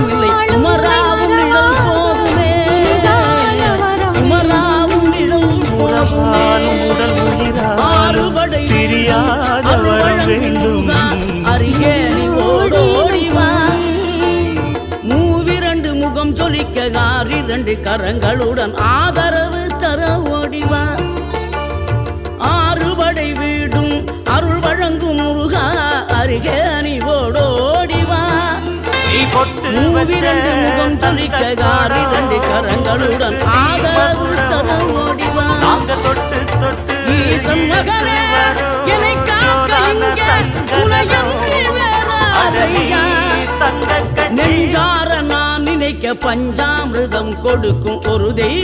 இல்லை குமராவும் நிழல் போதுமே குமராவும் நிழல் போதுமே ஆறுபடை அருகே நீ ஓடோடிவா மூவிரண்டு முகம் சொலிக்க ஆறிரண்டு கரங்களுடன் ஆதரவு தர ஓடிவா ஆறுபடை வீடும் அருள் வழங்கும் முருகா அருகே நீ ஓடோடிவா மூவிரண்டு முகம் சொலிக்க ஆறிரண்டு கரங்களுடன் ஆதரவு தர ஓடிவா ஈசன் மகனே என்னை காக்க இங்கே உலகம் வேறாதையா நெஞ்சார நான் நினைக்க பஞ்சாமிர்தம் கொடுக்கும் ஒரு தெய்வம்